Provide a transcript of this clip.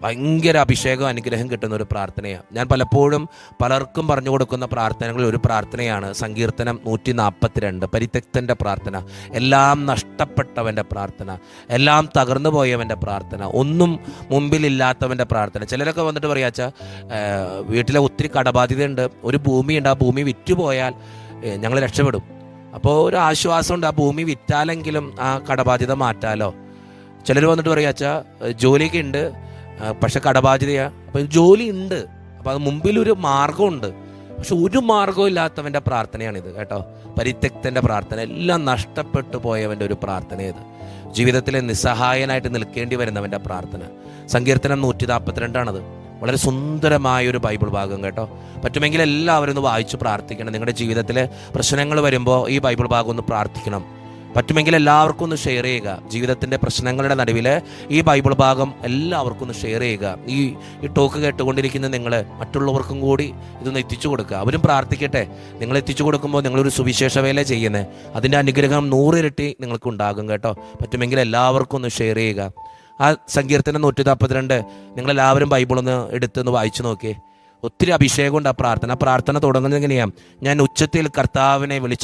ഭയങ്കര അഭിഷേകം അനുഗ്രഹം കിട്ടുന്ന ഒരു പ്രാർത്ഥനയാണ്. ഞാൻ പലപ്പോഴും പലർക്കും പറഞ്ഞു കൊടുക്കുന്ന പ്രാർത്ഥനകളിൽ ഒരു പ്രാർത്ഥനയാണ് സങ്കീർത്തനം 142, പരിത്യക്തൻ്റെ പ്രാർത്ഥന, എല്ലാം നഷ്ടപ്പെട്ടവൻ്റെ പ്രാർത്ഥന, എല്ലാം തകർന്നു പോയവൻ്റെ പ്രാർത്ഥന, ഒന്നും മുമ്പിലില്ലാത്തവൻ്റെ പ്രാർത്ഥന. ചിലരൊക്കെ വന്നിട്ട് പറയാച്ചാ വീട്ടിലെ ഒത്തിരി കടബാധ്യതയുണ്ട്, ഒരു ഭൂമിയുണ്ട്, ആ ഭൂമി വിറ്റുപോയാൽ ഞങ്ങൾ രക്ഷപ്പെടും. അപ്പോൾ ഒരു ആശ്വാസമുണ്ട്, ആ ഭൂമി വിറ്റാലെങ്കിലും ആ കടബാധ്യത മാറ്റാലോ. ചിലർ വന്നിട്ട് പറയാച്ചാ ജോലിയൊക്കെ ഉണ്ട്, പക്ഷെ കടബാധ്യതയാണ്. അപ്പോൾ ജോലി ഉണ്ട്, അപ്പോൾ അത് മുമ്പിലൊരു മാർഗമുണ്ട്, പക്ഷെ ഒരു മാർഗവും ഇല്ലാത്തവൻ്റെ പ്രാർത്ഥനയാണിത് കേട്ടോ. പരിത്യക്തൻ്റെ പ്രാർത്ഥന, എല്ലാം നഷ്ടപ്പെട്ടു പോയവൻ്റെ ഒരു പ്രാർത്ഥനയത്, ജീവിതത്തിലെ നിസ്സഹായനായിട്ട് നിൽക്കേണ്ടി വരുന്നവൻ്റെ പ്രാർത്ഥന. സങ്കീർത്തനം 142 വളരെ സുന്ദരമായൊരു ബൈബിൾ ഭാഗം കേട്ടോ. പറ്റുമെങ്കിൽ എല്ലാവരും ഒന്ന് വായിച്ച് പ്രാർത്ഥിക്കണം. നിങ്ങളുടെ ജീവിതത്തിലെ പ്രശ്നങ്ങൾ വരുമ്പോൾ ഈ ബൈബിൾ ഭാഗം ഒന്ന് പ്രാർത്ഥിക്കണം. പറ്റുമെങ്കിൽ എല്ലാവർക്കും ഒന്ന് ഷെയർ ചെയ്യുക. ജീവിതത്തിൻ്റെ പ്രശ്നങ്ങളുടെ നടുവിൽ ഈ ബൈബിൾ ഭാഗം എല്ലാവർക്കും ഒന്ന് ഷെയർ ചെയ്യുക. ഈ ടോക്ക് കേട്ടുകൊണ്ടിരിക്കുന്ന നിങ്ങൾ മറ്റുള്ളവർക്കും കൂടി ഇതൊന്ന് എത്തിച്ചു കൊടുക്കുക. അവരും പ്രാർത്ഥിക്കട്ടെ. നിങ്ങൾ എത്തിച്ചു കൊടുക്കുമ്പോൾ നിങ്ങളൊരു സുവിശേഷ വേല ചെയ്യുന്നത്, അതിൻ്റെ അനുഗ്രഹം 100 ഇരട്ടി നിങ്ങൾക്ക് ഉണ്ടാകും കേട്ടോ. പറ്റുമെങ്കിൽ എല്ലാവർക്കും ഒന്ന് ഷെയർ ചെയ്യുക. ആ സങ്കീർത്തനം 142 നിങ്ങളെല്ലാവരും ബൈബിളൊന്ന് എടുത്തൊന്ന് വായിച്ചു നോക്കിയേ. ഒത്തിരി അഭിഷേകമുണ്ട് ആ പ്രാർത്ഥന. തുടങ്ങുന്നത് എങ്ങനെയാണ്? ഞാൻ ഉച്ചത്തിൽ കർത്താവിനെ വിളിച്ച